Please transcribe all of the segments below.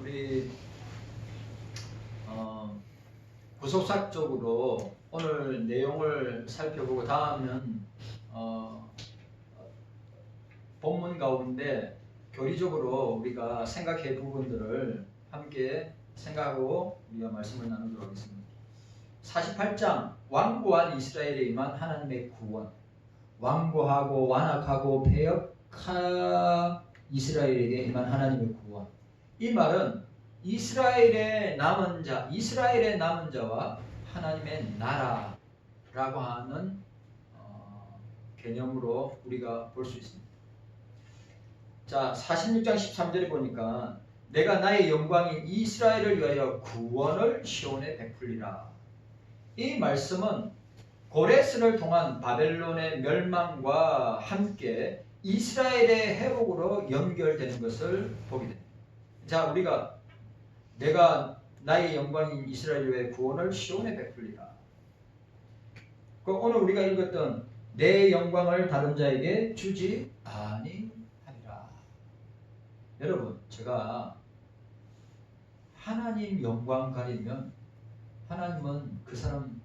우리 구속사적으로 오늘 내용을 살펴보고 다음은 본문 가운데 교리적으로 우리가 생각할 부분들을 함께 생각하고 우리가 말씀을 나누도록 하겠습니다. 48장 완고한 이스라엘에 임한 하나님의 구원. 완고하고 완악하고 패역한 이스라엘에게 임한 하나님의 구원. 이 말은 이스라엘의 남은 자와 하나님의 나라라고 하는 개념으로 우리가 볼 수 있습니다. 자, 46장 13절에 보니까 내가 나의 영광인 이스라엘을 위하여 구원을 시온에 베풀리라. 이 말씀은 고레스를 통한 바벨론의 멸망과 함께 이스라엘의 회복으로 연결되는 것을 보게 됩니다. 자, 우리가 내가 나의 영광인 이스라엘 위에 구원을 시온에 베풀리라. 오늘 우리가 읽었던 내 영광을 다른 자에게 주지 아니하리라. 여러분, 제가 하나님 영광 가리면 하나님은 그 사람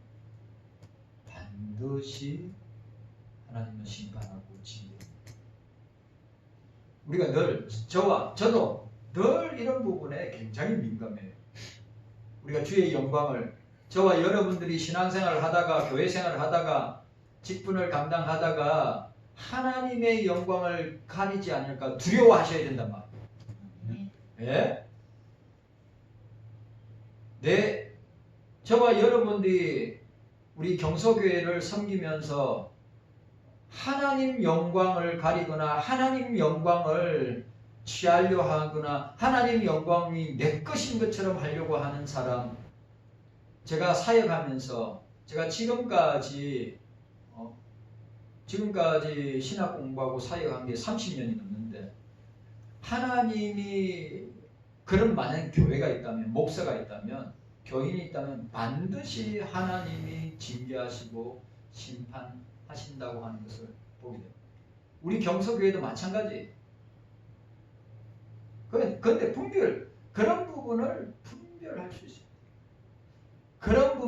반드시 하나님은 심판하고 징계합니다. 우리가 늘 저도 늘 이런 부분에 굉장히 민감해요. 우리가 주의 영광을 저와 여러분들이 신앙생활을 하다가 교회 생활을 하다가 직분을 감당하다가 하나님의 영광을 가리지 않을까 두려워하셔야 된단 말이에요. 예? 저와 여러분들이 우리 경서교회를 섬기면서 하나님 영광을 가리거나 하나님 영광을 취하려 하거나 하나님 영광이 내 것인 것처럼 하려고 하는 사람, 제가 사역하면서 제가 지금까지 신학 공부하고 사역한 게 30년이 넘는데 하나님이 그런 많은 교회가 있다면, 목사가 있다면, 교인이 있다면 반드시 하나님이 징계하시고 심판하신다고 하는 것을 보게 됩니다. 우리 경서교회도 마찬가지. 그런데 그런 부분을 분별할 수 있어요. 그런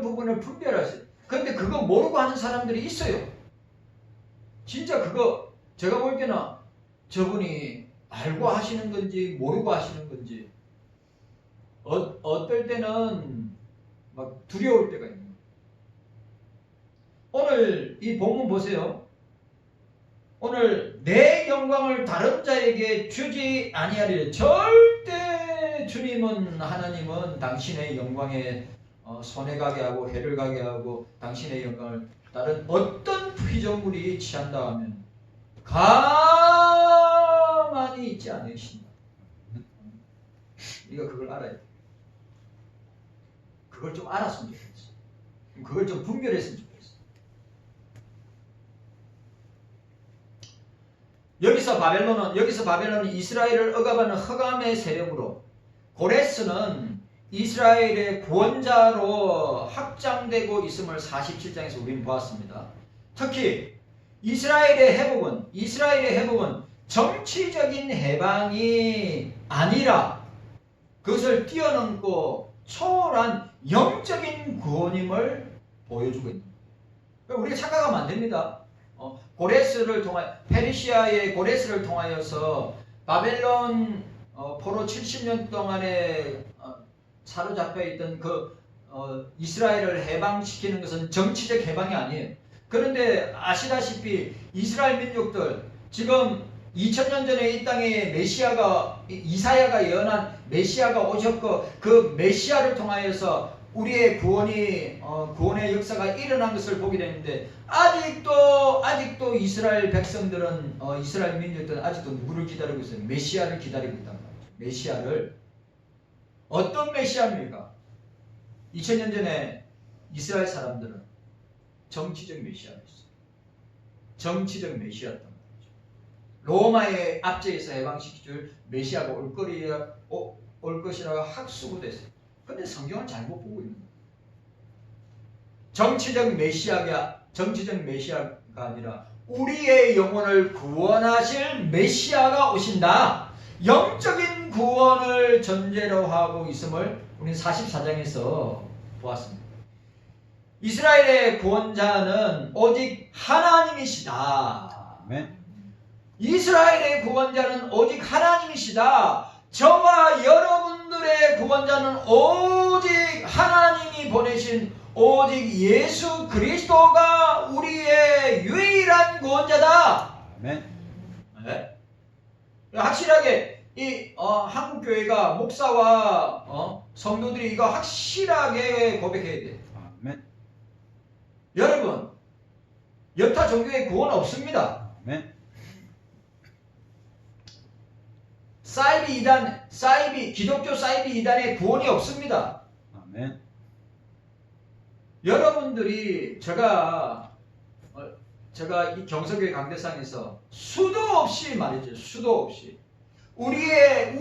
부분을 분별할 수 있어요. 그런데 그거 모르고 하는 사람들이 있어요. 진짜 그거 제가 볼 때는 저분이 알고 하시는 건지 모르고 하시는 건지 어떨 때는 막 두려울 때가 있는 거예요. 오늘 이 본문 보세요. 오늘 내 영광을 다른 자에게 주지 아니하리라. 절대 주님은, 하나님은 당신의 영광에 손해가게 하고 해를 가게 하고 당신의 영광을 다른 어떤 피조물이 취한다 하면 가만히 있지 않으신다. 우리가 그걸 알아야 돼. 그걸 좀 알았으면 좋겠어. 그걸 좀 분별했으면 좋겠어. 여기서 바벨론은 이스라엘을 억압하는 흑암의 세력으로, 고레스는 이스라엘의 구원자로 확장되고 있음을 47장에서 우리는 보았습니다. 특히 이스라엘의 회복은 정치적인 해방이 아니라 그것을 뛰어넘고 초월한 영적인 구원임을 보여주고 있는 거예요. 우리가 착각하면 안 됩니다. 페르시아의 고레스를 통하여서 바벨론 포로 70년 동안에 사로잡혀 있던 이스라엘을 해방시키는 것은 정치적 해방이 아니에요. 그런데 아시다시피 이스라엘 민족들 지금 2000년 전에 이 땅에 이사야가 예언한 메시아가 오셨고 그 메시아를 통하여서 우리의 구원의 역사가 일어난 것을 보게 되는데 아직도 이스라엘 백성들은 이스라엘 민족들은 아직도 누구를 기다리고 있어요? 메시아를 기다리고 있단 말이죠. 메시아를. 어떤 메시아입니까? 2000년 전에 이스라엘 사람들은 정치적 메시아였어요. 정치적 메시아였단 말이죠. 로마의 압제에서 해방시킬 메시아가 올 것이라고 학수고됐어요. 그런데 성경은 잘못 보고 있는 거예요. 정치적 메시아가 아니라 우리의 영혼을 구원하실 메시아가 오신다. 영적인 구원을 전제로 하고 있음을 우리는 44장에서 보았습니다. 이스라엘의 구원자는 오직 하나님이시다. 아멘. 이스라엘의 구원자는 오직 하나님이시다. 저와 여러분들의 구원자는 오직 하나님이 보내신 오직 예수 그리스도가 우리의 유일한 구원자다. 아멘. 네? 확실하게 이 한국 교회가 목사와 성도들이 이거 확실하게 고백해야 돼. 아멘. 여러분, 여타 종교의 구원 없습니다. 아멘. 기독교 사이비 이단의 구원이 없습니다. 아멘. 여러분들이 제가 이 경서교회 강대상에서 수도 없이 말이죠. 수도 없이 우리의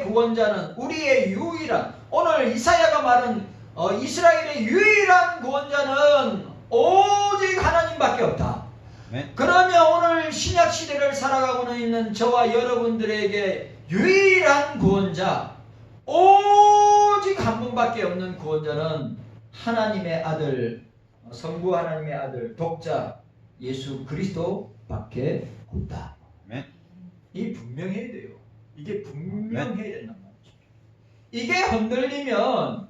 구원자는 우리의 유일한, 오늘 이사야가 말한 이스라엘의 유일한 구원자는 오직 하나님밖에 없다. 네. 그러면 오늘 신약 시대를 살아가고는 있는 저와 여러분들에게 유일한 구원자, 오직 한 분밖에 없는 구원자는 하나님의 아들, 성부 하나님의 아들, 독자 예수 그리스도밖에 없다. 네. 이 분명해야 돼요. 이게 분명해야 된단 말이죠. 이게 흔들리면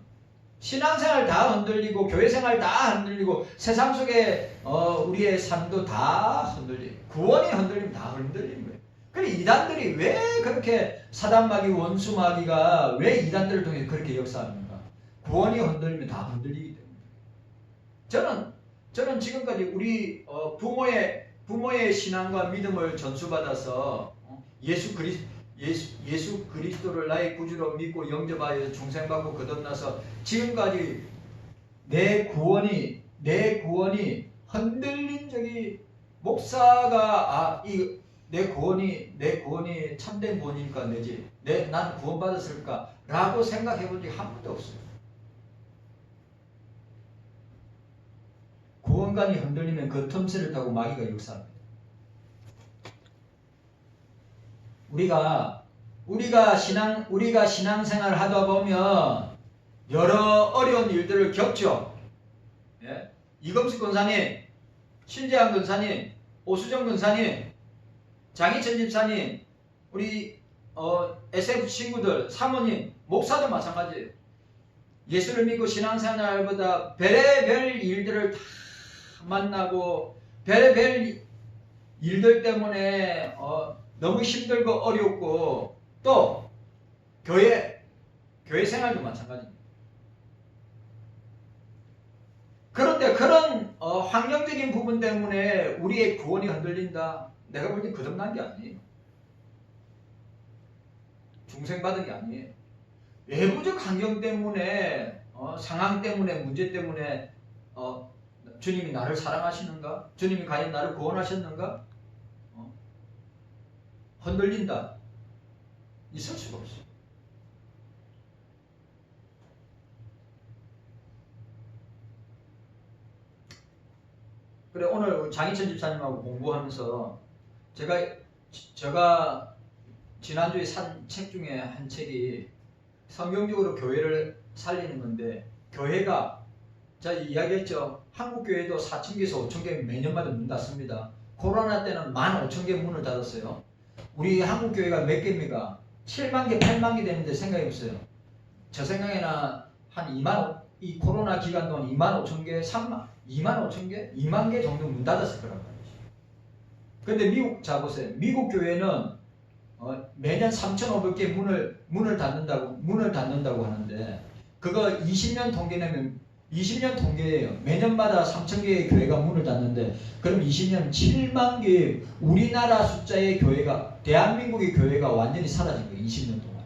신앙생활 다 흔들리고 교회생활 다 흔들리고 세상 속에 우리의 삶도 다 흔들려요. 구원이 흔들리면 다 흔들리는 거예요. 그래 이단들이 왜 그렇게 사단마귀 원수마귀가 왜 이단들을 통해 그렇게 역사합니까? 구원이 흔들리면 다 흔들리기 때문에. 저는 지금까지 우리 부모의 신앙과 믿음을 전수받아서 예수 그리스도를 나의 구주로 믿고 영접하여 중생받고 거듭나서 지금까지 내 구원이 흔들린 적이, 목사가 내 구원이 참된 구원이니까 내지 난 구원받았을까 라고 생각해 본 적이 한 번도 없어요. 구원관이 흔들리면 그 틈새를 타고 마귀가 역사합니다. 우리가 신앙생활 하다 보면 여러 어려운 일들을 겪죠. 예? 이금숙 권사님, 신재환 권사님, 오수정 권사님, 장희천 집사님, 우리 SF 친구들, 사모님, 목사도 마찬가지예요. 예수를 믿고 신앙생활보다 별의별 일들을 다 만나고 별의별 일들 때문에 너무 힘들고 어렵고, 또 교회 생활도 마찬가지입니다. 그런데 그런 환경적인 부분 때문에 우리의 구원이 흔들린다. 내가 볼 때 거듭난 게 아니에요. 중생받은 게 아니에요. 외부적 환경 때문에 상황 때문에 문제 때문에 주님이 나를 사랑하시는가? 주님이 과연 나를 구원하셨는가? 흔들린다. 있을 수가 없어요. 그래 오늘 장희천 집사님하고 공부하면서 제가 지난주에 산 책 중에 한 책이 성경적으로 교회를 살리는 건데, 교회가 제가 이야기했죠. 한국 교회도 4,000개에서 5,000개 매년마다 문 닫습니다. 코로나 때는 15,000개 문을 닫았어요. 우리 한국 교회가 몇 개입니까? 7만 개, 8만 개 되는데 생각이 없어요. 저 생각에는 한 이 코로나 기간 동안 25,000개, 25,000개, 2만 개 정도 문 닫았을 거란 말이죠. 근데 보세요. 미국 교회는 매년 3,500개 문을 닫는다고 하는데, 그거 20년 통계 내면 20년 통계예요. 매년마다 3,000개의 교회가 문을 닫는데, 그럼 20년 7만 개의 우리나라 숫자의 교회가, 대한민국의 교회가 완전히 사라진 거예요. 20년 동안.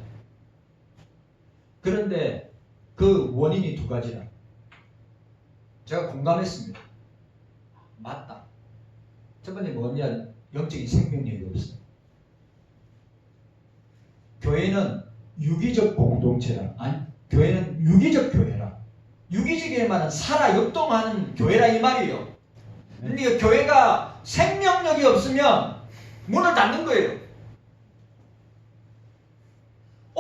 그런데 그 원인이 두 가지라. 제가 공감했습니다. 맞다. 첫 번째 뭐냐? 영적인 생명력이 없어. 교회는 유기적 공동체라. 아니, 교회는 유기적 교회라. 유기적일 만한 살아 역동하는 교회라 이 말이에요. 근데 교회가 생명력이 없으면 문을 닫는 거예요.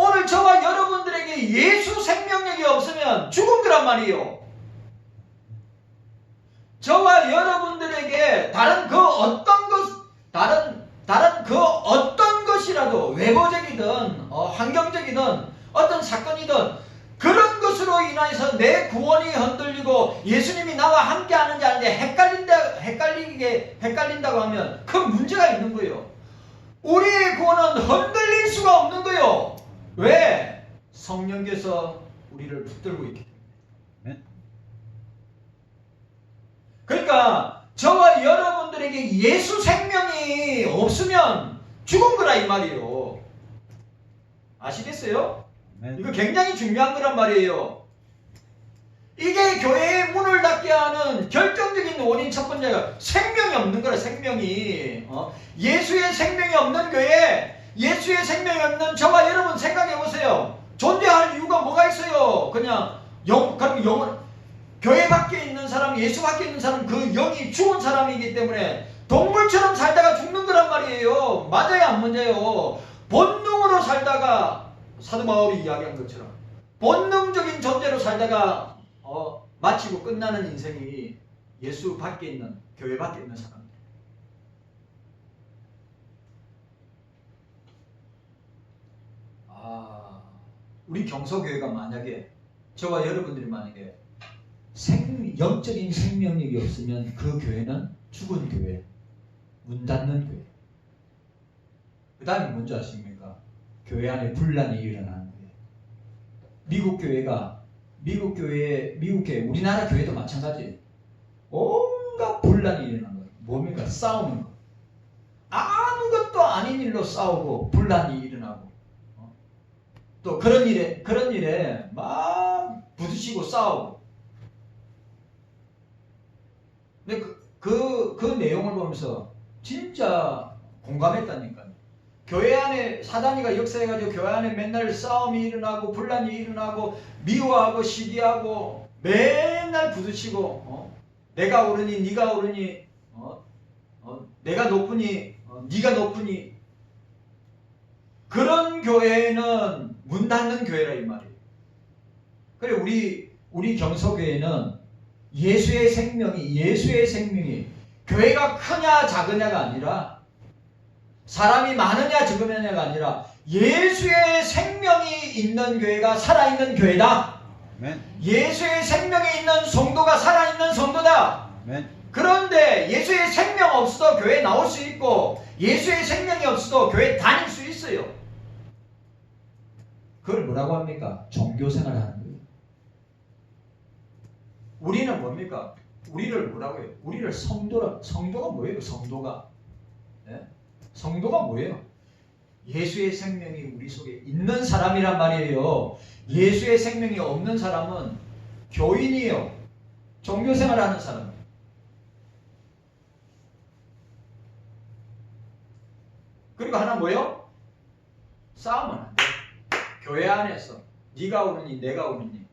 오늘 저와 여러분들에게 예수 생명력이 없으면 죽은 거란 말이에요. 저와 여러분들에게 다른 그 어떤 것이라도 외부적이든 환경적이든 어떤 사건이든 그런 것으로 인해서 내 구원이 흔들리고 예수님이 나와 함께 하는지 아닌지 헷갈린다고 하면 큰 문제가 있는 거예요. 우리의 구원은 흔들릴 수가 없는 거예요. 왜? 성령께서 우리를 붙들고 있기 때문에. 그러니까 저와 여러분들에게 예수 생명이 없으면 죽은 거라 이 말이에요. 아시겠어요? 이거 굉장히 중요한 거란 말이에요. 이게 교회의 문을 닫게 하는 결정적인 원인 첫 번째가 생명이 없는 거라. 생명이 예수의 생명이 없는 교회, 예수의 생명이 없는 저와 여러분 생각해 보세요. 존재할 이유가 뭐가 있어요? 그냥 그럼 영원 교회 밖에 있는 사람, 예수 밖에 있는 사람, 그 영이 죽은 사람이기 때문에 동물처럼 살다가 죽는 거란 말이에요. 맞아요, 안 맞아요? 본능으로 살다가 사도 바울이 이야기한 것처럼 본능적인 존재로 살다가 마치고 끝나는 인생이 예수 밖에 있는, 교회 밖에 있는 사람. 우리 경서교회가 만약에 저와 여러분들이 만약에 영적인 생명력이 없으면 그 교회는 죽은 교회, 문 닫는 교회. 그 다음에 뭔지 아십니까? 교회 안에 분란이 일어나는 거예요. 미국 교회, 우리나라 교회도 마찬가지예요. 온갖 분란이 일어나는 거예요. 뭡니까? 싸우는 거. 아무것도 아닌 일로 싸우고 분란이 일어나고 또 그런 일에 막 부딪히고 싸우고. 근데 그 내용을 보면서 진짜 공감했다니까요. 교회 안에 사단이가 역사해가지고 교회 안에 맨날 싸움이 일어나고 분란이 일어나고 미워하고 시기하고 맨날 부딪히고 내가 옳으니 네가 옳으니 내가 높으니 네가 높으니 그런 교회는 문 닫는 교회라 이 말이에요. 그래 우리 경서교회는 예수의 생명이 교회가 크냐 작으냐가 아니라 사람이 많으냐 적으냐가 아니라 예수의 생명이 있는 교회가 살아있는 교회다. 아멘. 예수의 생명이 있는 성도가 살아있는 성도다. 아멘. 그런데 예수의 생명 없어도 교회 나올 수 있고 예수의 생명이 없어도 교회 다닐 수 있어요. 그걸 뭐라고 합니까? 종교생활 하는 거예요. 우리는 뭡니까? 우리를 뭐라고 해요? 우리를 성도가 뭐예요? 성도가. 네? 성도가 뭐예요? 예수의 생명이 우리 속에 있는 사람이란 말이에요. 예수의 생명이 없는 사람은 교인이에요. 종교생활 하는 사람. 그리고 하나 뭐예요? 싸움은 안 돼. 교회 안에서 네가 옳으니 내가 옳으니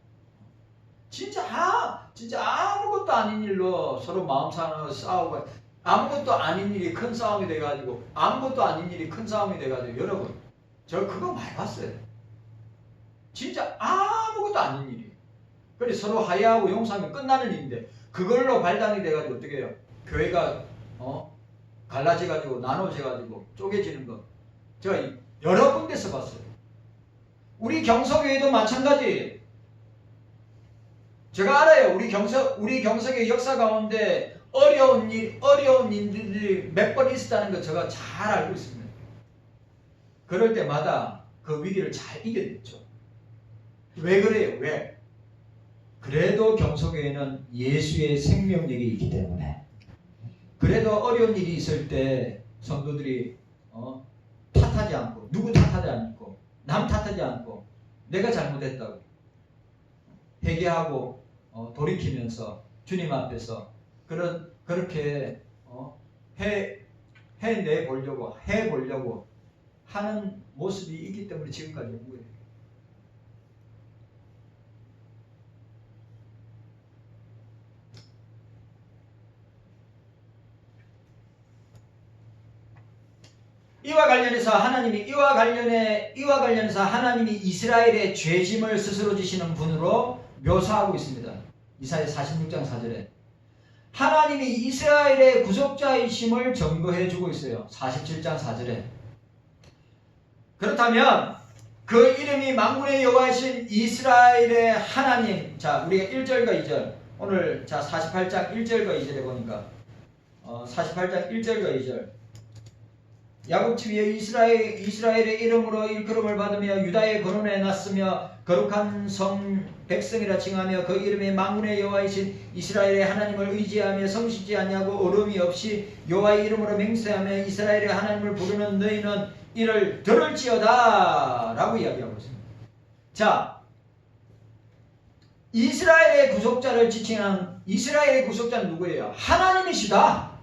진짜 아무것도 아닌 일로 서로 마음 상하고 싸우고 아무것도 아닌 일이 큰 싸움이 돼가지고 여러분 저 그거 많이 봤어요. 진짜 아무것도 아닌 일이. 그래 서로 화해하고 용서하면 끝나는 일인데 그걸로 발단이 돼가지고 어떻게 해요? 교회가 갈라져가지고 나눠져가지고 쪼개지는 거 제가 여러 군데서 봤어요. 우리 경서교회도 마찬가지. 제가 알아요. 우리 경서교회 역사 가운데 어려운 일들이 몇 번 있었다는 거 제가 잘 알고 있습니다. 그럴 때마다 그 위기를 잘 이겨냈죠. 왜 그래요? 왜? 그래도 경서교회는 예수의 생명력이 있기 때문에. 그래도 어려운 일이 있을 때 성도들이 탓하지 않고 누구 탓하지 않고 남 탓하지 않고 내가 잘못했다고 회개하고 돌이키면서 주님 앞에서 그렇게 해보려고 하는 모습이 있기 때문에 지금까지 온 거예요. 이와 관련해서 하나님이 이스라엘의 죄짐을 스스로 지시는 분으로 묘사하고 있습니다. 이사야 46장 4절에 하나님이 이스라엘의 구속자이심을 증거해 주고 있어요. 47장 4절에. 그렇다면 그 이름이 만군의 여호와이신 이스라엘의 하나님. 자, 우리가 1절과 2절. 오늘 자 48장 1절과 2절에 보니까 48장 1절과 2절. 야곱 집이 이스라엘의 이름으로 일컬음을 받으며 유다의 거론에 났으며 거룩한 성 백성이라 칭하며 그 이름에 만군의 여호와이신 이스라엘의 하나님을 의지하며 성실지 아니하고 어려움이 없이 여호와의 이름으로 맹세하며 이스라엘의 하나님을 부르는 너희는 이를 들을지어다 라고 이야기하고 있습니다. 자, 이스라엘의 구속자를 지칭한 이스라엘의 구속자는 누구예요? 하나님이시다.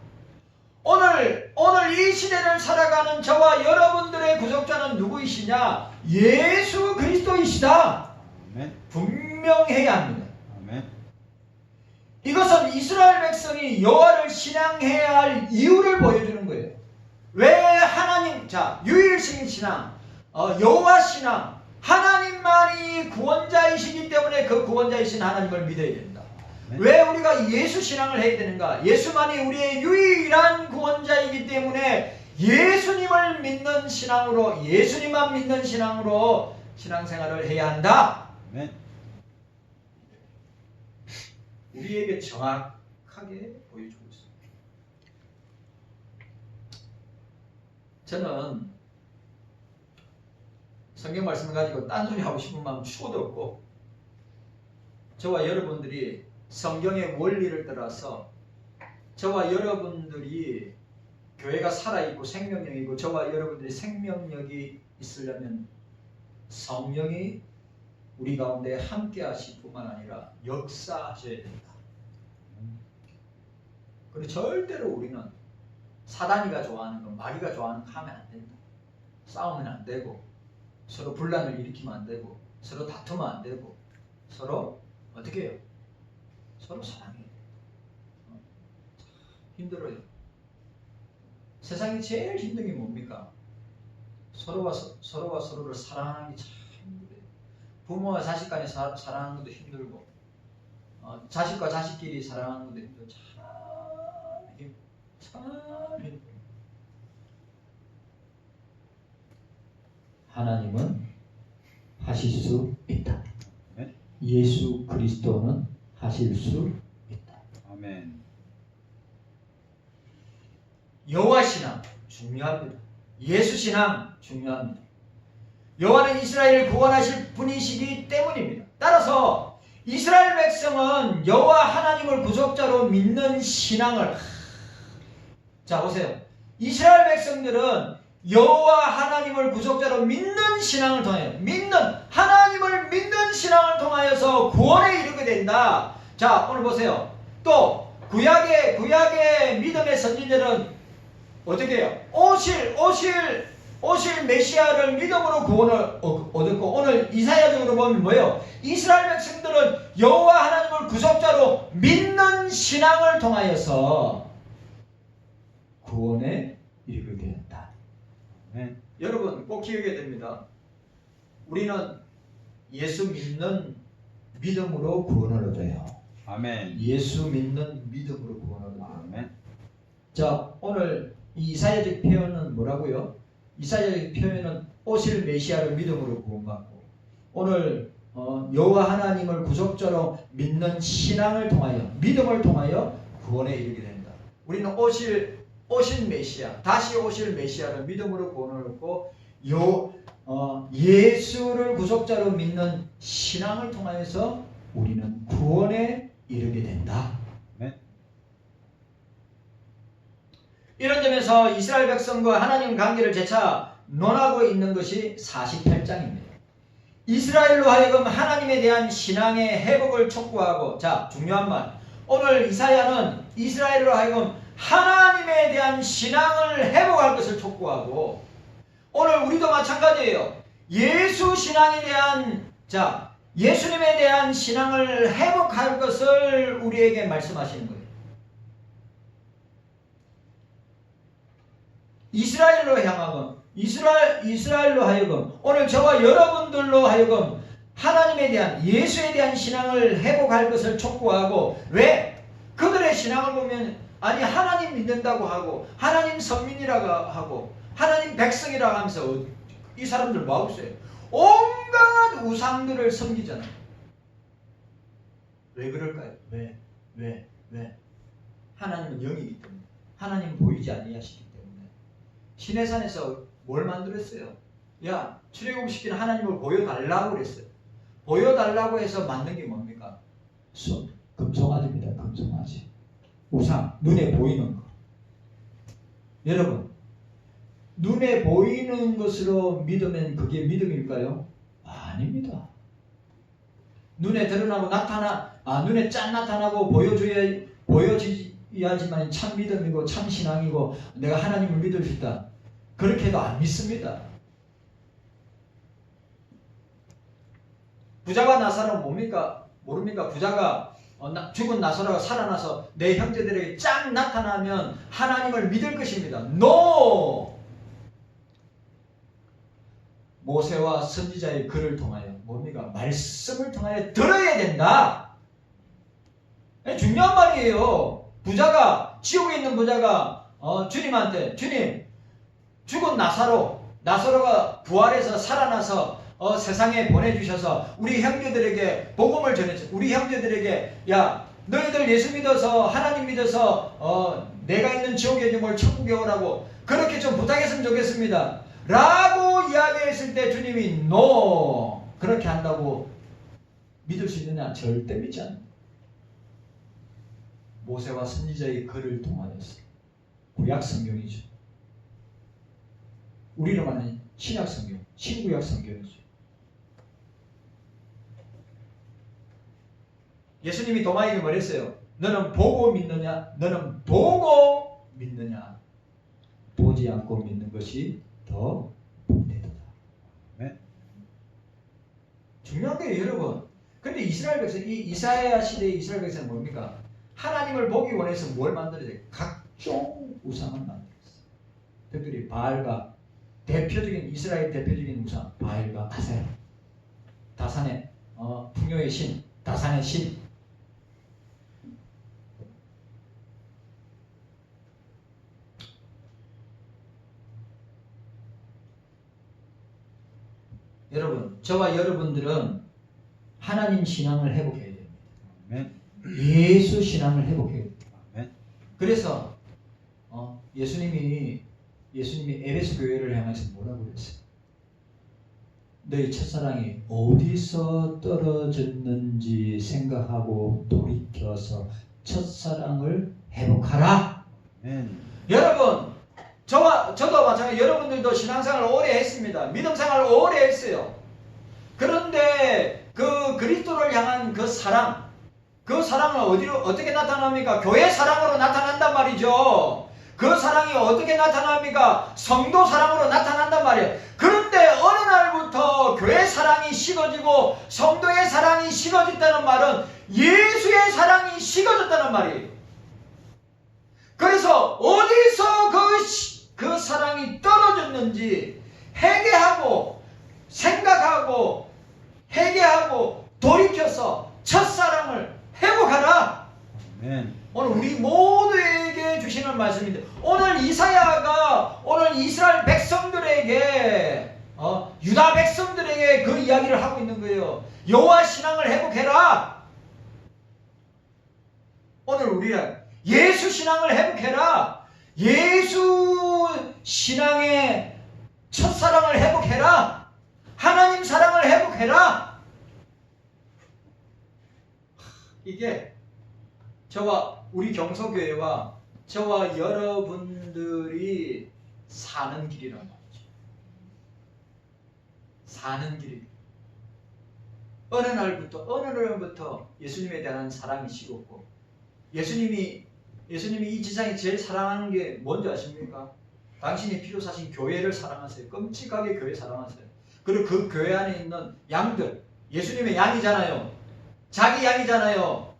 오늘 이 시대를 살아가는 저와 여러분들의 구속자는 누구이시냐? 예수 그리스도이시다. 아멘. 분명해야 합니다. 아멘. 이것은 이스라엘 백성이 여호와를 신앙해야 할 이유를 보여주는 거예요. 왜 하나님, 자, 유일신 신앙, 여호와 신앙, 하나님만이 구원자이시기 때문에 그 구원자이신 하나님을 믿어야 된다. 왜 우리가 예수 신앙을 해야 되는가? 예수만이 우리의 유일한 구원자이기 때문에 예수님을 믿는 신앙으로, 예수님만 믿는 신앙으로 신앙생활을 해야 한다. 아멘. 우리에게 정확하게 보여주고 있습니다. 저는 성경 말씀을 가지고 딴소리 하고 싶은 마음 추호도 없고, 저와 여러분들이 성경의 원리를 따라서 저와 여러분들이 교회가 살아있고 생명력이고 저와 여러분들이 생명력이 있으려면 성령이 우리 가운데 함께 하실 뿐만 아니라 역사하셔야 된다. 그리고 절대로 우리는 사단이가 좋아하는 거, 마귀가 좋아하는 거 하면 안 된다. 싸우면 안 되고, 서로 분란을 일으키면 안 되고, 서로 다투면 안 되고, 서로 어떻게 해요? 서로 사랑해야 돼요. 힘들어요. 세상에 제일 힘든 게 뭡니까? 서로가 서로를 사랑하는 게 참 힘들어요. 부모와 자식 간에 사랑하는 것도 힘들고, 자식과 자식끼리 사랑하는 것도 힘들고, 참 힘들어요. 하나님은 하실 수 있다. 네? 예수 그리스도는 하실 수 있다. 아멘. 여호와 신앙 중요합니다. 예수 신앙 중요합니다. 여호와는 이스라엘을 구원하실 분이시기 때문입니다. 따라서 이스라엘 백성은 여호와 하나님을 구속자로 믿는 신앙을, 자 보세요. 이스라엘 백성들은 여호와 하나님을 구속자로 믿는 신앙을 통해 하나님을 믿는 신앙을 통하여서 구원에 이르게 된다. 자, 오늘 보세요. 또 구약의 믿음의 선지자들은 어떻게 해요? 오실 메시아를 믿음으로 구원을 얻었고, 오늘 이사야적으로 보면 뭐예요? 이스라엘 백성들은 여호와 하나님을 구속자로 믿는 신앙을 통하여서 구원에 이르게 되었다. 아멘. 여러분 꼭 기억해야 됩니다. 우리는 예수 믿는 믿음으로 구원을 얻어요. 아멘. 예수 믿는 믿음으로 구원을 얻어요. 아멘. 자, 오늘 이 이사야적 표현은 뭐라고요? 이사야적 표현은 오실 메시아를 믿음으로 구원받고, 오늘 여호와 하나님을 구속자로 믿는 신앙을 통하여, 믿음을 통하여 구원에 이르게 된다. 우리는 오실 메시아, 다시 오실 메시아를 믿음으로 구원을 얻고, 예수를 구속자로 믿는 신앙을 통하여서 우리는 구원에 이르게 된다. 네. 이런 점에서 이스라엘 백성과 하나님 관계를 재차 논하고 있는 것이 48장입니다. 이스라엘로 하여금 하나님에 대한 신앙의 회복을 촉구하고, 자, 중요한 말. 오늘 이사야는 이스라엘로 하여금 하나님에 대한 신앙을 회복할 것을 촉구하고, 오늘 우리도 마찬가지예요. 예수 신앙에 대한, 자, 예수님에 대한 신앙을 회복할 것을 우리에게 말씀하시는 거예요. 이스라엘로 향하건 이스라엘로 하여금 오늘 저와 여러분들로 하여금 하나님에 대한 예수에 대한 신앙을 회복할 것을 촉구하고 왜? 그들의 신앙을 보면 아니 하나님 믿는다고 하고 하나님 선민이라고 하고 하나님 백성이라고 하면서 이 사람들 뭐하고 있어요? 온갖 우상들을 섬기잖아요. 왜 그럴까요? 왜? 하나님은 영이기 때문에 하나님은 보이지 아니하시기 때문에 신의 산에서 뭘 만들었어요? 야 출애굽시키는 하나님을 보여달라고 그랬어요. 보여달라고 해서 만든 게 뭡니까? 금송아지입니다. 금송아지. 우상, 눈에 보이는 거. 여러분, 눈에 보이는 것으로 믿으면 그게 믿음일까요? 아닙니다. 눈에 드러나고 눈에 짠 나타나고 보여져야지만 참 믿음이고 참 신앙이고 내가 하나님을 믿을 수 있다. 그렇게 해도 안 믿습니다. 부자가 나사로는 뭡니까? 모릅니까? 부자가 죽은 나사로가 살아나서 내 형제들에게 쫙 나타나면 하나님을 믿을 것입니다. NO! 모세와 선지자의 글을 통하여 뭡니까? 말씀을 통하여 들어야 된다. 중요한 말이에요. 부자가 지옥에 있는 부자가 주님한테 주님 죽은 나사로가 부활해서 살아나서 세상에 보내주셔서 우리 형제들에게 복음을 전했죠. 우리 형제들에게 야 너희들 예수 믿어서 하나님 믿어서 내가 있는 지옥에 있는 천국에 오라고 그렇게 좀 부탁했으면 좋겠습니다. 라고 이야기했을 때 주님이 NO! 그렇게 한다고 믿을 수 있느냐? 절대 믿지 않습니다. 모세와 선지자의 글을 통하여서 구약 성경이죠. 우리로 말하는 신약 성경, 신구약 성경이죠. 예수님이 도마에게 말했어요. 너는 보고 믿느냐? 너는 보고 믿느냐? 보지 않고 믿는 것이 더 복되도다. 네? 중요한 게 여러분. 근데 이스라엘 백성, 이 이사야 시대의 이스라엘 백성은 뭡니까? 하나님을 보기 원해서 뭘 만들어야 돼? 각종 우상을 만들었어요. 특별히 바알과 이스라엘 대표적인 우상 바알과 아세라, 다산의 풍요의 신, 다산의 신. 여러분, 저와 여러분들은 하나님 신앙을 회복해야 됩니다. 아멘. 예수 신앙을 회복해야 됩니다. 아멘. 그래서 예수님이 에베소 교회를 향해서 뭐라고 그랬어요? 너희 첫사랑이 어디서 떨어졌는지 생각하고 돌이켜서 첫사랑을 회복하라. 아멘. 여러분, 저도 마찬가지 여러분들도 신앙생활을 오래 했습니다. 믿음생활을 오래 했어요. 그런데 그 그리스도를 향한 그 사랑은 어떻게 나타납니까? 교회 사랑으로 나타난단 말이죠. 그 사랑이 어떻게 나타납니까? 성도 사랑으로 나타난단 말이에요. 그런데 어느 날부터 교회 사랑이 식어지고 성도의 사랑이 식어졌다는 말은 예수의 사랑이 식어졌다는 말이에요. 그래서 어디서 그 사랑이 떨어졌는지 생각하고 돌이켜서 첫사랑을 회복하라. 아멘. 오늘 우리 모두에게 주시는 말씀인데 오늘 이사야가 오늘 이스라엘 백성들에게 유다 백성들에게 그 이야기를 하고 있는 거예요. 여호와 신앙을 회복해라. 오늘 우리는 예수 신앙을 회복해라. 예수 신앙의 첫사랑을 회복해라. 하나님 사랑을 회복해라. 이게 저와 우리 경서교회와 저와 여러분들이 사는 길이란 말이죠. 사는 길이. 어느 날부터 예수님에 대한 사랑이 식었고 예수님이 이 지상에 제일 사랑하는 게 뭔지 아십니까? 당신이 피로 사신 교회를 사랑하세요. 끔찍하게 교회 사랑하세요. 그리고 그 교회 안에 있는 양들, 예수님의 양이잖아요. 자기 양이잖아요.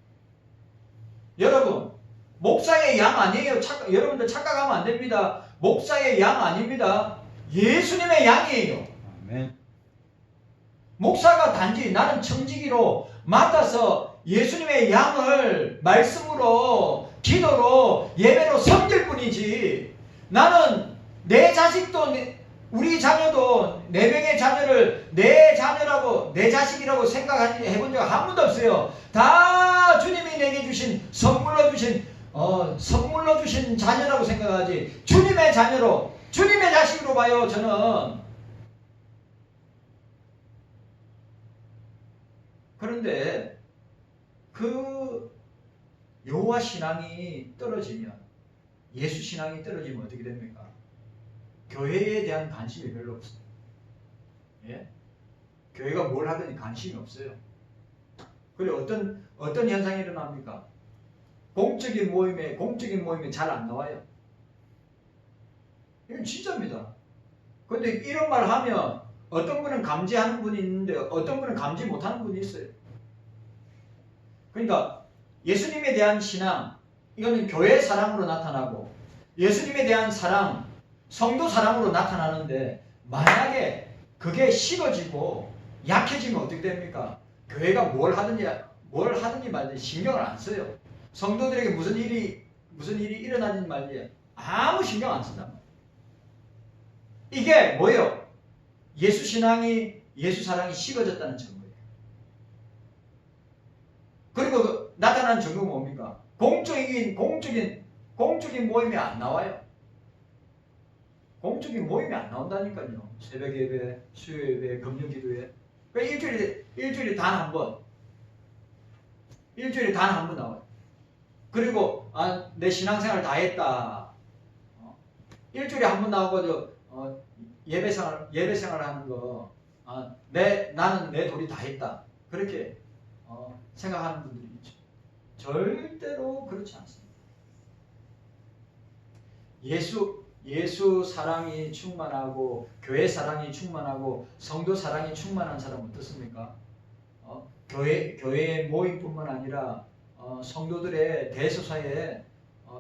여러분, 목사의 양 아니에요. 여러분들 착각하면 안 됩니다. 목사의 양 아닙니다. 예수님의 양이에요. 아멘. 목사가 단지 나는 청지기로 맡아서 예수님의 양을 말씀으로, 기도로, 예배로 섬길 뿐이지, 나는 내 자식도, 우리 자녀도, 네 명의 자녀를 내 자녀라고, 내 자식이라고 생각해본 적 한 번도 없어요. 다 주님이 내게 주신, 선물로 주신 자녀라고 생각하지, 주님의 자녀로, 주님의 자식으로 봐요, 저는. 그런데 그 여호와 신앙이 떨어지면, 예수 신앙이 떨어지면 어떻게 됩니까? 교회에 대한 관심이 별로 없어요. 예? 교회가 뭘 하든지 관심이 없어요. 그리고 어떤 현상이 일어납니까? 공적인 모임에 잘 안 나와요. 이건 진짜입니다. 그런데 이런 말 하면 어떤 분은 감지하는 분이 있는데 어떤 분은 감지 못하는 분이 있어요. 그러니까 예수님에 대한 신앙, 이거는 교회 사랑으로 나타나고, 예수님에 대한 사랑, 성도 사랑으로 나타나는데, 만약에 그게 식어지고 약해지면 어떻게 됩니까? 교회가 뭘 하든지 말든지 신경을 안 써요. 성도들에게 무슨 일이 일어나든지 말든지 아무 신경 안 쓴단 말이에요. 이게 뭐예요? 예수 신앙이, 예수 사랑이 식어졌다는 증거예요. 그리고 나타나는 증거가 뭡니까? 공적인 모임이 안 나와요. 공적인 모임이 안 나온다니까요. 새벽 예배, 수요 예배, 금요 기도회. 그러니까 일주일에 단 한 번. 일주일에 단 한 번 나와요. 그리고 내 신앙생활 다 했다. 일주일에 한 번 나오고 예배생활 하는 거, 나는 내 도리 다 했다. 그렇게 생각하는 분들이 있죠. 절대로 그렇지 않습니다. 예수 사랑이 충만하고, 교회 사랑이 충만하고, 성도 사랑이 충만한 사람은 어떻습니까? 교회의 모임뿐만 아니라 성도들의 대소사에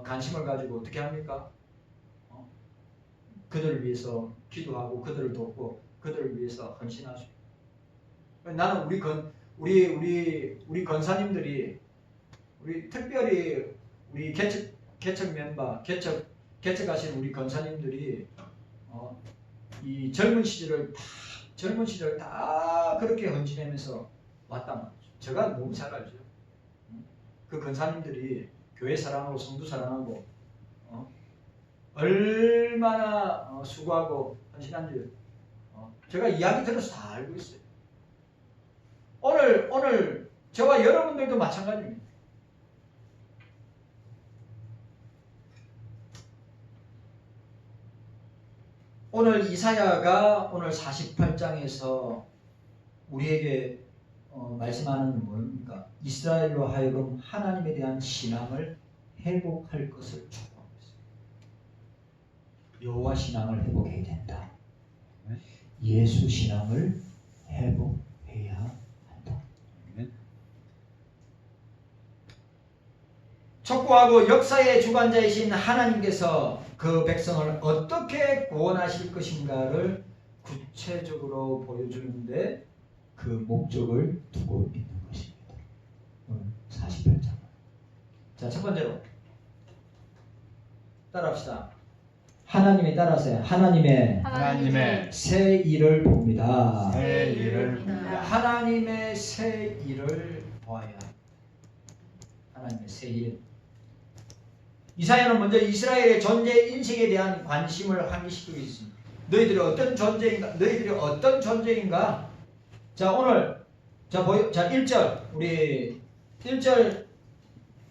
관심을 가지고 어떻게 합니까? 그들을 위해서 기도하고, 그들을 돕고, 그들을 위해서 헌신하죠. 나는 우리 권사님들이, 특별히 우리 개척 멤버, 개척하신 우리 권사님들이 이 젊은 시절을 다 그렇게 헌신하면서 왔단 말이죠. 제가 너무 잘 알죠. 그 권사님들이 교회 사랑하고 성도 사랑하고 얼마나 수고하고 헌신한지 제가 이야기 들어서 다 알고 있어요. 오늘 저와 여러분들도 마찬가지입니다. 오늘 이사야가 오늘 48장에서 우리에게 말씀하는 뭡니까? 이스라엘로 하여금 하나님에 대한 신앙을 회복할 것을 촉구하고 있습니다. 여호와 신앙을 회복해야 된다. 예수 신앙을 회복해야 한다. 촉구하고 역사의 주관자이신 하나님께서 그 백성을 어떻게 구원하실 것인가를 구체적으로 보여주는데 그 목적을 두고 있는 것입니다. 오늘 48장. 자, 첫 번째로 따라합시다. 하나님이 따라하세요. 하나님의 새 일을 봅니다. 새 일을 봅니다. 하나님의 새 일을 보아야 합니다. 하나님의 새 일. 이사야는 먼저 이스라엘의 존재 인식에 대한 관심을 환기시키고 있습니다. 너희들이 어떤 존재인가? 자, 오늘 자 1절 우리 1절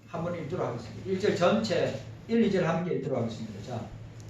한번 읽도록 하겠습니다. 1절 전체 1, 2절 함께 읽도록 하겠습니다. 자,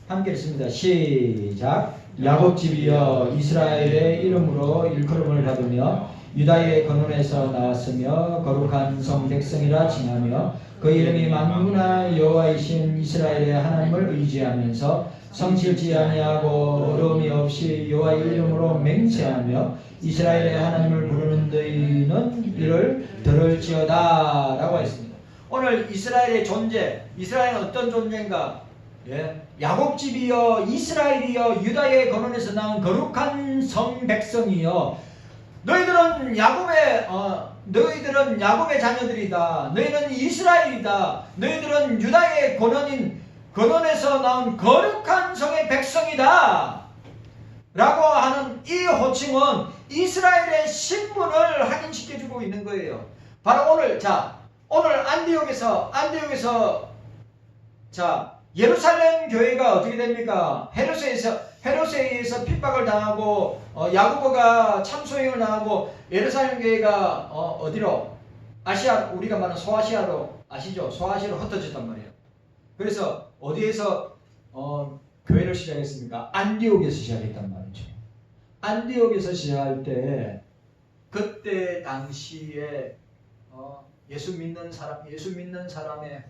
함께 읽습니다. 시작. 야곱 집이여 이스라엘의 이름으로 일컬음을 받으며 유다의 근원에서 나왔으며 거룩한 성 백성이라 칭하며 그 이름이 만군의 여호와이신 이스라엘의 하나님을 의지하면서 성실지 아니하고 어려움이 없이 여호와의 이름으로 맹세하며 이스라엘의 하나님을 부르는 너희는 이를 들을지어다 라고 했습니다. 오늘 이스라엘의 존재, 이스라엘은 어떤 존재인가? 예, 야곱 집이여 이스라엘이여 유다의 근원에서 나온 거룩한 성 백성이여 너희들은 야곱의 자녀들이다. 너희는 이스라엘이다. 너희들은 유다의 근원에서 나온 거룩한 성의 백성이다. 라고 하는 이 호칭은 이스라엘의 신분을 확인시켜주고 있는 거예요. 바로 오늘 안디옥에서 예루살렘 교회가 어떻게 됩니까? 헤롯에 의해서 핍박을 당하고 야고보가 참소행을 당하고 예루살렘 교회가 어디로? 우리가 말하는 소아시아로 아시죠? 소아시아로 흩어졌단 말이에요. 그래서 어디에서 교회를 시작했습니까? 안디옥에서 시작했단 말이죠. 안디옥에서 시작할 때 그때 당시에 예수 믿는 사람의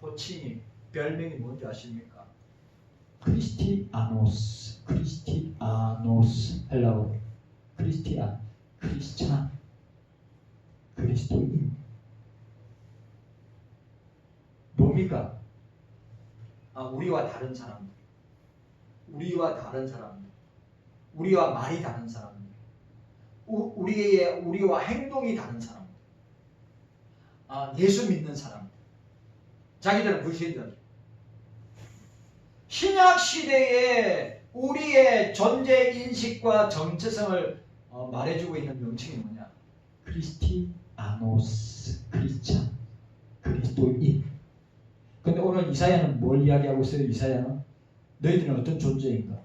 호칭이 별명이 뭔지 아십니까? 크리스티아노스 헬라어 크리스찬 그리스도인 뭡니까? 우리와 다른 사람들, 우리와 말이 다른 사람들, 우리와 행동이 다른 사람들, 예수 믿는 사람들, 자기들은 불신들. 신약 시대에 우리의 존재 인식과 정체성을 말해주고 있는 명칭이 뭐냐? 크리스티아노스, 크리스찬, 그리스도인. 근데 오늘 이사야는 뭘 이야기하고 있어요? 이사야는 너희들은 어떤 존재인가?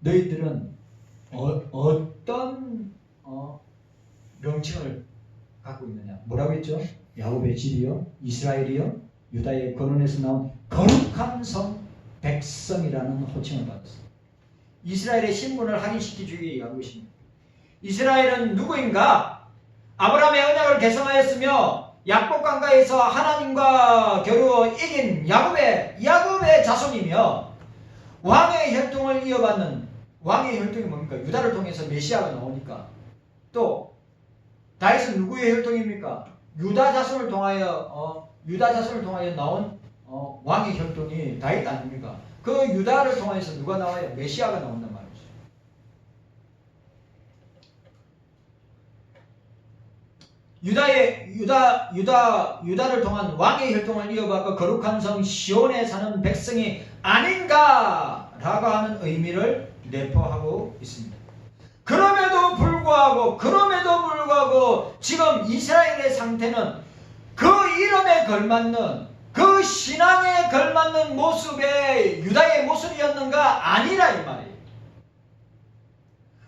너희들은 어떤 명칭을 갖고 있느냐? 뭐라고 했죠? 야곱의 집이요, 이스라엘이요, 유다의 근원에서 나온 거룩한 성 백성이라는 호칭을 받았습니다. 이스라엘의 신분을 확인시켜주기 위한 것입니다. 이스라엘은 누구인가? 아브라함의 언약을 개성하였으며 약복강가에서 하나님과 겨루 이긴 야곱의 자손이며 왕의 혈통을 이어받는 왕의 혈통이 뭡니까? 유다를 통해서 메시아가 나오니까. 또 다윗은 누구의 혈통입니까? 유다 자손을 통하여 나온 왕의 혈통이 다윗 아닙니까? 그 유다를 통해서 누가 나와요? 메시아가 나온단 말이죠. 유다를 통한 왕의 혈통을 이어받고 거룩한 성 시온에 사는 백성이 아닌가라고 하는 의미를 내포하고 있습니다. 그럼에도 불구하고 지금 이스라엘의 상태는 그 이름에 걸맞는 그 신앙에 걸맞는 모습의 유다의 모습이었는가? 아니라 이 말이에요.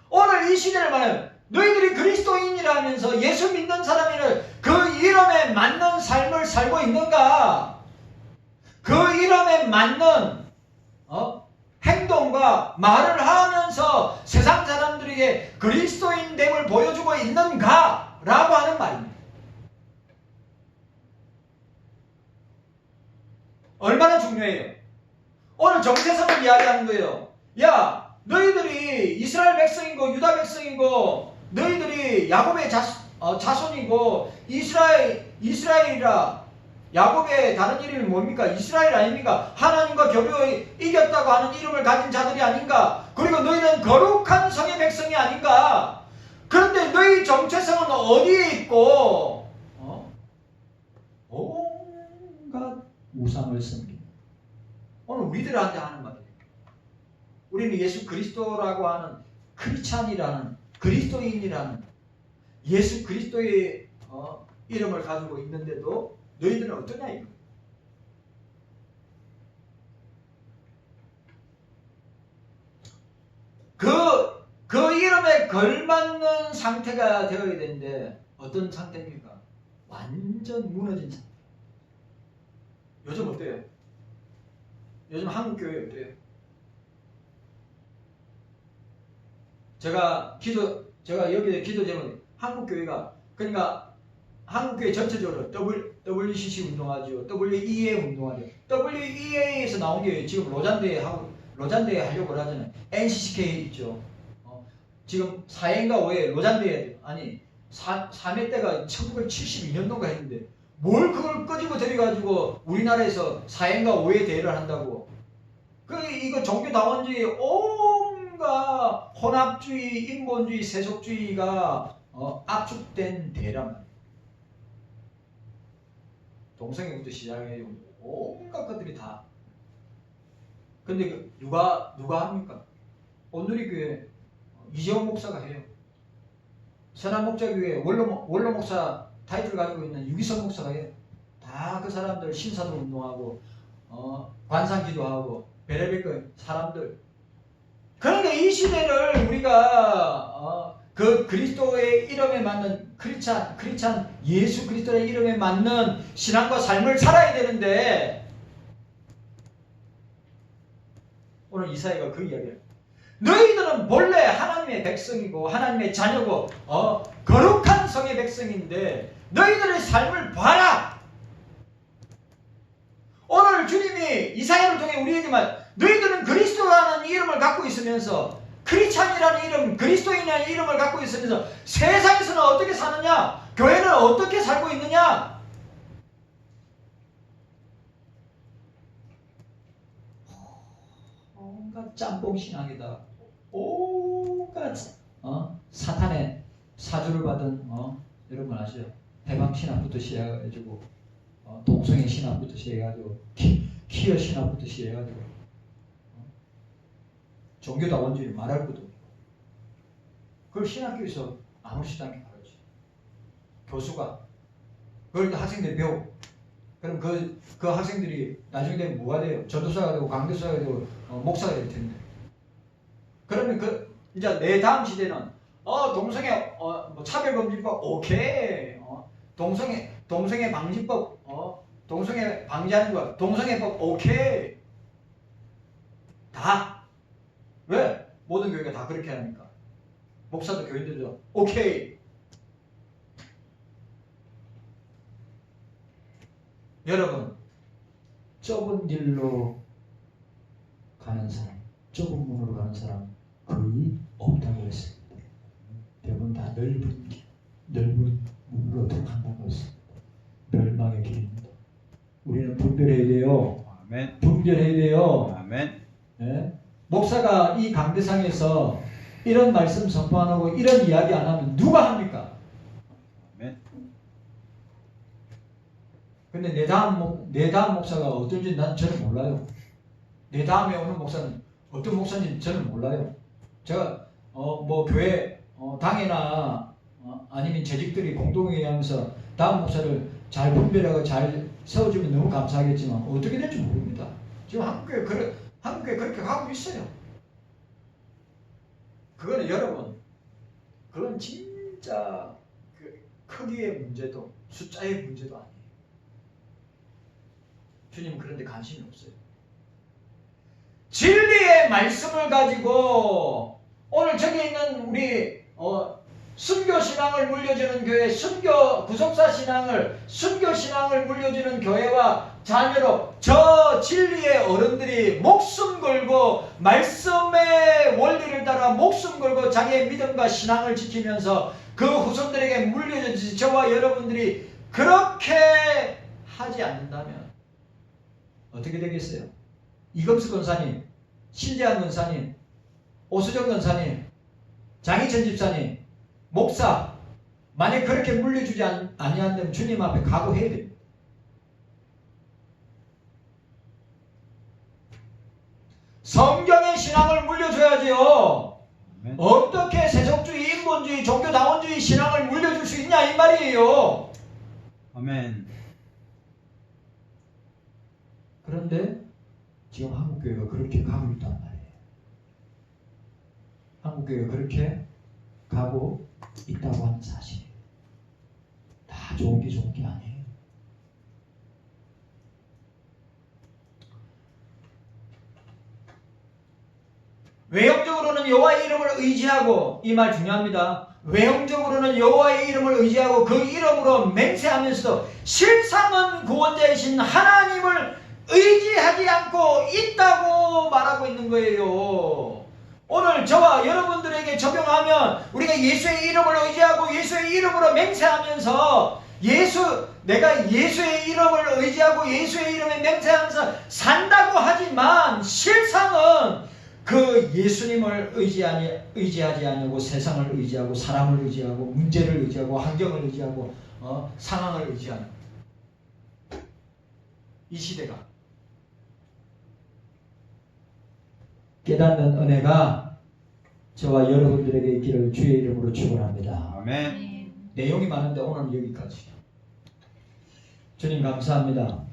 오늘 이 시대를 말하면 너희들이 그리스도인이라면서 예수 믿는 사람이라 그 이름에 맞는 삶을 살고 있는가? 그 이름에 맞는 행동과 말을 하면서 세상 사람들에게 그리스도인됨을 보여주고 있는가? 라고 하는 말입니다. 얼마나 중요해요. 오늘 정체성을 이야기하는 거예요. 야, 너희들이 이스라엘 백성이고 유다 백성이고 너희들이 야곱의 자손이고 이스라엘이라. 야곱의 다른 이름이 뭡니까? 이스라엘 아닙니까? 하나님과 교류에 이겼다고 하는 이름을 가진 자들이 아닌가? 그리고 너희는 거룩한 성의 백성이 아닌가? 그런데 너희 정체성은 어디에 있고 온갖 우상을 섬깁니다. 오늘 우리들한테 하는 말이에요. 우리는 예수 그리스도라고 하는 크리스찬이라는 그리스도인이라는 예수 그리스도의 이름을 가지고 있는데도 너희들은 어떠냐 이거. 그 이름에 걸맞는 상태가 되어야 되는데 어떤 상태입니까? 완전 무너진 상태. 요즘 어때요? 요즘 한국 교회 어때요? 제가 여기에 기도 제목이 한국 교회가 그러니까 한국 교회 전체적으로 WCC 운동하죠. WEA 운동하죠. WEA에서 나온 게 지금 로잔대에 하려고 하잖아요. NCCK 있죠. 지금 4회인가 5회 로잔대에 3회 때가 1972년도인가 했는데 뭘 그걸 끄집어 들여가지고 우리나라에서 4회인가 5회 대회를 한다고 이거 종교다원주의 온갖 혼합주의, 인본주의, 세속주의가 압축된 대란. 동성애부터 시작해요. 온갖 것들이 다. 근데 누가 합니까? 온누리교회 이재원 목사가 해요. 선한목자교회 원로 목사 타이틀 가지고 있는 유기성 목사가 해요. 다 그 사람들 신사도 운동하고 관상기도하고 베레베크 사람들. 그러니까 이 시대를 우리가 그 그리스도의 이름에 맞는 크리스찬 예수 그리스도의 이름에 맞는 신앙과 삶을 살아야 되는데 오늘 이사야가 그 이야기를 너희들은 본래 하나님의 백성이고 하나님의 자녀고 거룩한 성의 백성인데 너희들의 삶을 봐라. 오늘 주님이 이사야를 통해 우리에게 너희들은 그리스도라는 이름을 갖고 있으면서 크리스찬이라는 이름, 그리스도인이라는 이름을 갖고 있으면서 세상에서는 어떻게 사느냐? 교회는 어떻게 살고 있느냐? 온갖 짬뽕 신앙이다. 온갖 사탄의 사주를 받은 여러분 아시죠? 해방 신앙부터 시작해가지고 동성애 신앙부터 시작해가지고 키어 신앙부터 시작해가지고 종교다원주의 말할 것도 없고 그걸 신학교에서 아무렇지도 않게 가르쳐. 교수가 그걸 학생들이 배우고 그럼 그 학생들이 나중에 되면 뭐가 돼요? 전도사가 되고 강도사가 되고 목사가 될 텐데. 그러면 이제 내 다음 시대는 동성애 차별금지법 오케이. 동성애 방지법 동성애 방지하는 거 동성애법 오케이. 다. 왜? 모든 교회가 다 그렇게 합니까? 목사도 교인들도 오케이. 여러분 좁은 길로 가는 사람, 좁은 문으로 가는 사람 거의 없다고 했습니다. 대부분 다 넓은 문으로 들어간다고 했습니다. 멸망의 길입니다. 우리는 분별해야 돼요. 아멘. 분별해야 돼요. 아멘. 네? 목사가 이 강대상에서 이런 말씀 선포 안 하고 이런 이야기 안 하면 누가 합니까? 아멘. 근데 내 다음 목사가 어떤지 저는 몰라요. 내 다음에 오는 목사는 어떤 목사인지 저는 몰라요. 제가 교회 당회나 아니면 재직들이 공동회의 하면서 다음 목사를 잘 분별하고 잘 세워주면 너무 감사하겠지만 어떻게 될지 모릅니다. 지금 한국교회 그렇게 가고 있어요. 그거는 여러분, 그건 진짜 크기의 문제도 숫자의 문제도 아니에요. 주님은 그런 데 관심이 없어요. 진리의 말씀을 가지고 오늘 저기 있는 우리 순교신앙을 물려주는 교회, 순교신앙을 물려주는 교회와 자녀로 저 진리의 어른들이 목숨 걸고 말씀의 원리를 따라 목숨 걸고 자기의 믿음과 신앙을 지키면서 그 후손들에게 물려주지 저와 여러분들이 그렇게 하지 않는다면 어떻게 되겠어요? 이금수 권사님, 신재한 권사님, 오수정 권사님, 장희천 집사님, 목사 만약 그렇게 물려주지 아니한다면 주님 앞에 각오해야 됩니다. 성경의 신앙을 물려줘야지요. 아멘. 어떻게 세속주의, 인본주의, 종교다원주의 신앙을 물려줄 수 있냐 이 말이에요. 아멘. 그런데 지금 한국교회가 그렇게 가고 있단 말이에요. 한국교회가 그렇게 가고 있다고 하는 사실이에요. 다 좋은 게 아니에요. 외형적으로는 여호와의 이름을 의지하고, 이 말 중요합니다. 외형적으로는 여호와의 이름을 의지하고 그 이름으로 맹세하면서도 실상은 구원자이신 하나님을 의지하지 않고 있다고 말하고 있는 거예요. 오늘 저와 여러분들에게 적용하면 우리가 예수의 이름을 의지하고 예수의 이름으로 맹세하면서 내가 예수의 이름을 의지하고 예수의 이름에 맹세하면서 산다고 하지만 실상은 그 예수님을 의지하지 않고 세상을 의지하고 사람을 의지하고 문제를 의지하고 환경을 의지하고 상황을 의지하는 이 시대가 깨닫는 은혜가 저와 여러분들에게 있기를 주의 이름으로 축원합니다. 아멘. 내용이 많은데 오늘 여기까지. 주님 감사합니다.